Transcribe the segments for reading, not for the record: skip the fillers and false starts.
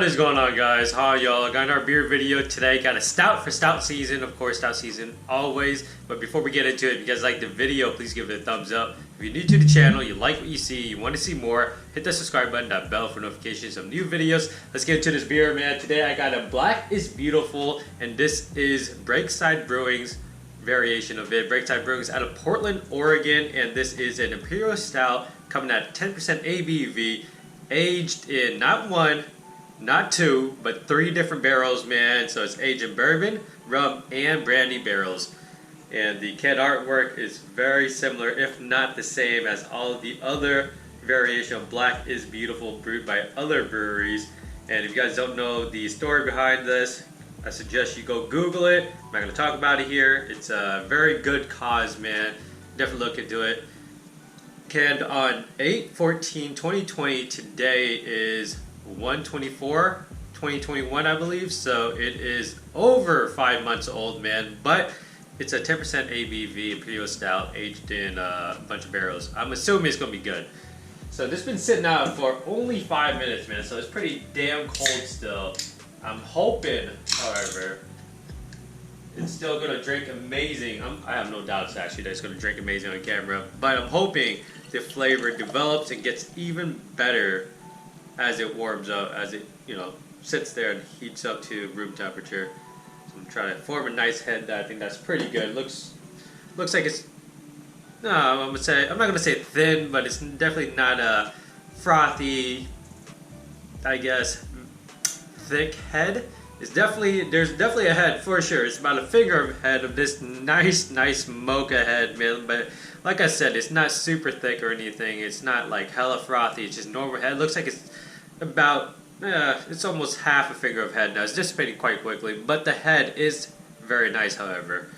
What is going on, guys? How y'all? Got our beer video today. Got a stout for stout season, of course, stout season always. But before we get into it, if you guys like the video, please give it a thumbs up. If you're new to the channel, you like what you see, you want to see more, hit the subscribe button, that bell for notifications of new videos. Let's get into this beer, man. Today I got a Black is Beautiful, and this is Breakside Brewing's variation of it. Breakside Brewing is out of Portland, Oregon, and this is an Imperial Stout coming at 10% ABV, aged in not one, not two, but three different barrels, man. So it's aged in bourbon, rum, and brandy barrels. And the can artwork is very similar, if not the same, as all of the other variation of Black is Beautiful brewed by other breweries. And if you guys don't know the story behind this, I suggest you go Google it. I'm not going to talk about it here. It's a very good cause, man. Definitely look into it. Canned on 8/14/2020. Today is 1/24/2021, I believe. So it is over 5 months old, man. But it's a 10% ABV Imperial Stout aged in a bunch of barrels. I'm assuming it's going to be good. So this has been sitting out for only 5 minutes, man. So it's pretty damn cold still. I'm hoping, however, it's still going to drink amazing. I have no doubts, actually, that it's going to drink amazing on camera. But I'm hoping the flavor develops and gets even better as it warms up, as it, sits there and heats up to room temperature. So I'm trying to form a nice head. I think that's pretty good. Looks like it's, no, I'm not going to say thin, but it's definitely not a frothy, I guess, thick head. There's definitely a head for sure. It's about a finger of head of this nice mocha head, man. But like I said, it's not super thick or anything. It's not like hella frothy. It's just normal head. Looks like it's about it's almost half a finger of head now. It's dissipating quite quickly, but the head is very nice. However,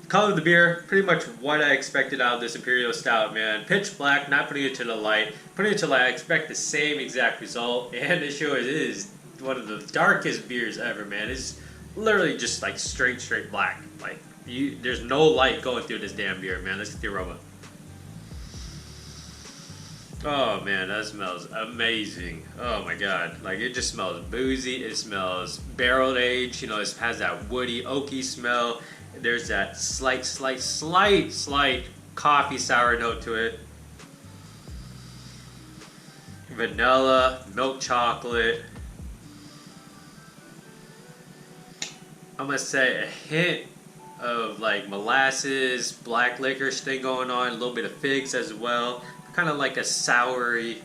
the color of the beer, pretty much what I expected out of this Imperial Stout, man. Pitch black, not putting it to the light. Putting it to the light, I expect the same exact result, and it sure is one of the darkest beers ever, man. It's literally just like straight black. Like there's no light going through this damn beer, man. Let's get the aroma. Oh man, that smells amazing. Oh my god, like it just smells boozy. It smells barrel aged. It has that woody, oaky smell. There's that slight coffee sour note to it. Vanilla, milk chocolate. I'm gonna say a hint of like molasses, black licorice thing going on, a little bit of figs as well. Kind of like a soury,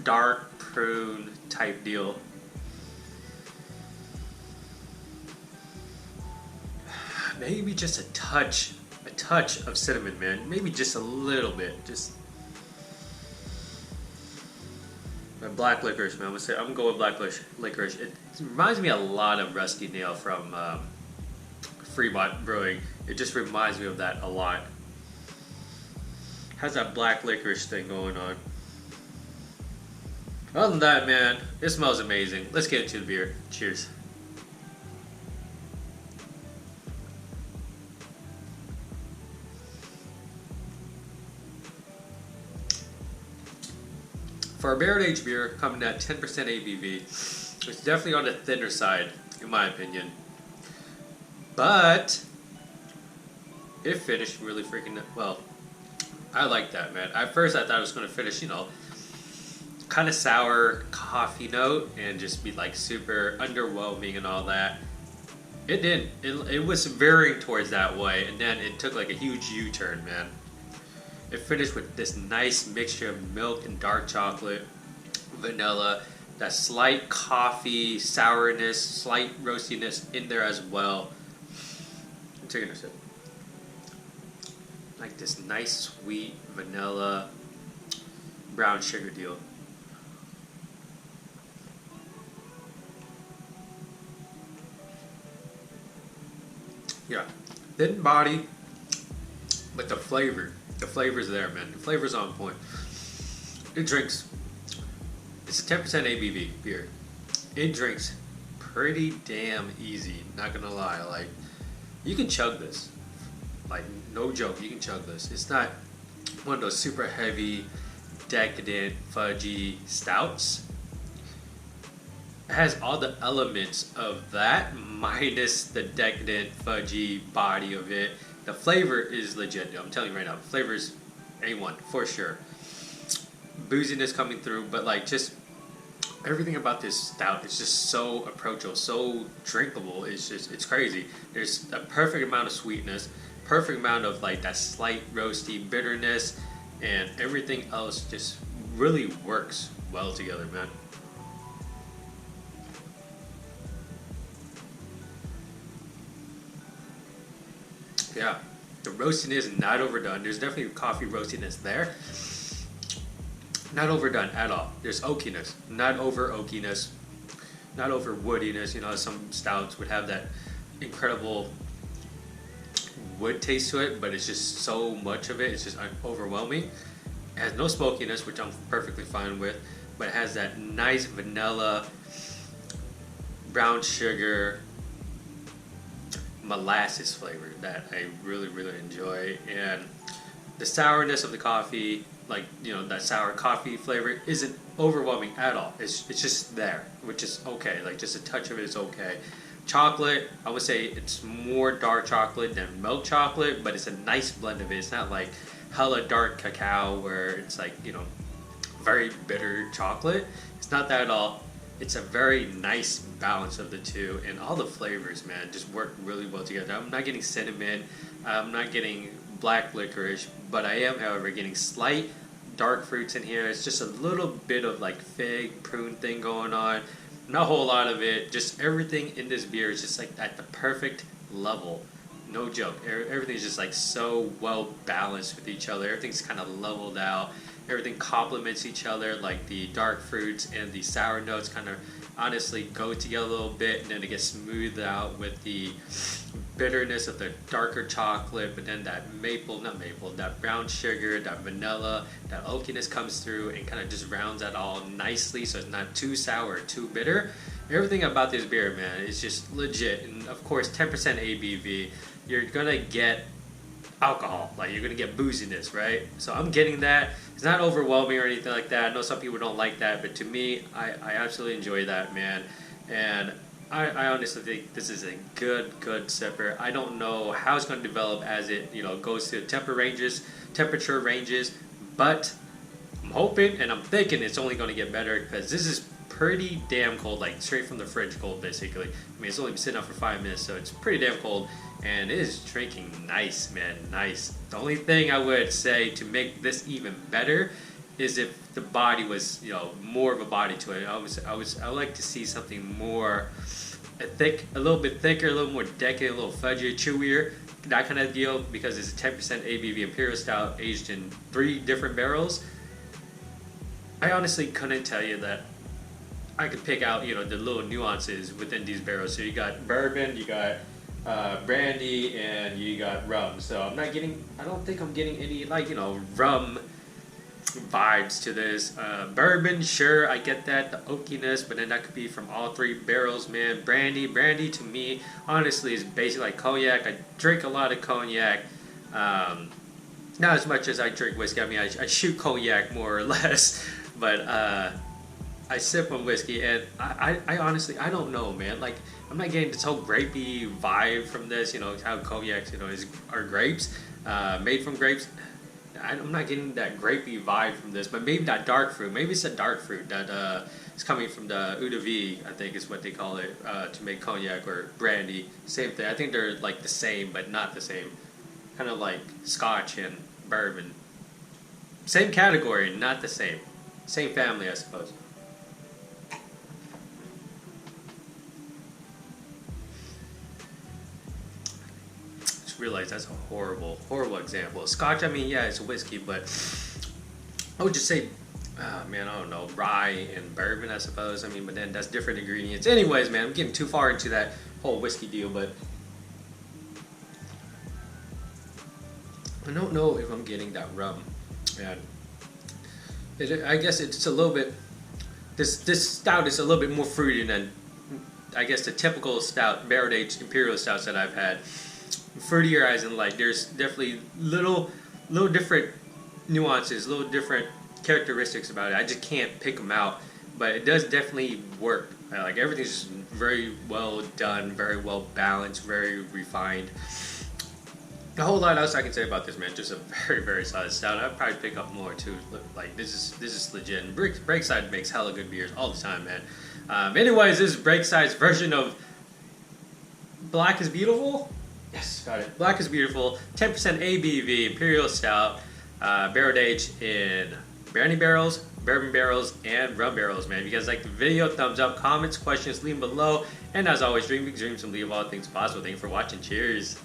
dark prune type deal. Maybe just a touch of cinnamon, man. Maybe just a little bit, just. Black licorice, man. I'm gonna go with black licorice. It reminds me a lot of Rusty Nail from Fremont Brewing. It just reminds me of that a lot. Has that black licorice thing going on. Other than that, man, it smells amazing. Let's get into the beer. Cheers. For a barrel-aged beer coming at 10% ABV, it's definitely on the thinner side, in my opinion. But it finished really freaking well. I like that, man. At first, I thought it was going to finish, kind of sour coffee note and just be like super underwhelming and all that. It didn't. It was veering towards that way, and then it took like a huge U-turn, man. It finished with this nice mixture of milk and dark chocolate, vanilla, that slight coffee sourness, slight roastiness in there as well. I'm taking a sip. Like this nice sweet vanilla brown sugar deal. Yeah, thin body, but the flavor's there, man. The flavor's on point. It drinks. It's a 10% ABV beer. It drinks pretty damn easy. Not gonna lie, like you can chug this. Like no joke, you can chug this. It's not one of those super heavy, decadent, fudgy stouts. has all the elements of that minus the decadent fudgy body of it. The flavor is legit. I'm telling you right now, the flavor is A1 for sure. Booziness coming through, but like just everything about this stout is just so approachable, so drinkable. It's crazy. There's a perfect amount of sweetness, perfect amount of like that slight roasty bitterness, and everything else just really works well together, man. Yeah, the roastiness is not overdone. There's definitely coffee roastiness there. Not overdone at all. There's oakiness, not over oakiness, not over woodiness. You know, some stouts would have that incredible wood taste to it, but it's just so much of it. It's just overwhelming. It has no smokiness, which I'm perfectly fine with, but it has that nice vanilla, brown sugar, molasses flavor that I really, really enjoy. And the sourness of the coffee, like, you know, that sour coffee flavor isn't overwhelming at all. It's just there, which is okay. Like, just a touch of it is okay. Chocolate, I would say it's more dark chocolate than milk chocolate, but it's a nice blend of it. It's not like hella dark cacao where it's like, you know, very bitter chocolate. It's not that at all. It's a very nice balance of the two, and all the flavors, man, just work really well together. I'm not getting cinnamon, I'm not getting black licorice, but I am, however, getting slight dark fruits in here. It's just a little bit of like fig, prune thing going on. Not a whole lot of it. Just everything in this beer is just like at the perfect level. No joke. Everything's just like so well balanced with each other. Everything's kind of leveled out. Everything complements each other. Like the dark fruits and the sour notes kind of honestly go together a little bit, and then it gets smoothed out with the bitterness of the darker chocolate, but then that that brown sugar, that vanilla, that oakiness comes through and kind of just rounds that all nicely, so it's not too sour or too bitter. Everything about this beer, man, is just legit. And of course, 10% ABV, you're gonna get alcohol, like you're gonna get booziness, right? So I'm getting that. It's not overwhelming or anything like that. I know some people don't like that, but to me, I absolutely enjoy that, man. And I honestly think this is a good sipper. I don't know how it's going to develop as it, you know, goes to temperature ranges, but I'm hoping and I'm thinking it's only going to get better, because this is pretty damn cold, like straight from the fridge cold, basically. I mean, it's only been sitting out for 5 minutes, so it's pretty damn cold, and it is drinking nice, man, nice. The only thing I would say to make this even better is if the body was, you know, more of a body to it. I would like to see something more a little bit thicker, a little more decadent, a little fudgier, chewier, that kind of deal, because it's a 10% ABV Imperial Stout aged in 3 different barrels. I honestly couldn't tell you that I could pick out, you know, the little nuances within these barrels. So you got bourbon, you got brandy, and you got rum. So I don't think I'm getting any, like, you know, rum vibes to this. Bourbon, sure, I get that, the oakiness, but then that could be from all 3 barrels, man. Brandy to me, honestly, is basically like cognac. I drink a lot of cognac. Not as much as I drink whiskey. I mean, I shoot cognac more or less, but I sip on whiskey, and I honestly, I don't know, man. Like, I'm not getting this whole grapey vibe from this, you know, how cognacs, you know, are grapes, made from grapes. I'm not getting that grapey vibe from this, but maybe that dark fruit. Maybe it's a dark fruit that is coming from the eau de vie, I think is what they call it, to make cognac or brandy. Same thing. I think they're like the same, but not the same. Kind of like Scotch and bourbon. Same category, not the same. Same family, I suppose. Realize that's a horrible example. Scotch, I mean, yeah, it's a whiskey, but I would just say, man, I don't know, rye and bourbon, I suppose. I mean, but then that's different ingredients. Anyways, man, I'm getting too far into that whole whiskey deal, but I don't know if I'm getting that rum. Man, I guess it's a little bit. This stout is a little bit more fruity than, I guess, the typical stout, barrel aged imperial stouts that I've had. Fruitier, as in, like, there's definitely little different nuances, little different characteristics about it. I just can't pick them out, but it does definitely work. Like everything's just very well done, very well balanced, very refined. A whole lot else I can say about this, man. Just a very solid stout. I'd probably pick up more too. Like this is legit. Breakside makes hella good beers all the time, man. Anyways, this is Breakside's version of Black is Beautiful. Yes, got it. Black is Beautiful. 10% ABV Imperial Stout, barrel aged in brandy barrels, bourbon barrels, and rum barrels, man. If you guys like the video, thumbs up, comments, questions, leave them below. And as always, dream big dreams and believe all things possible. Thank you for watching. Cheers.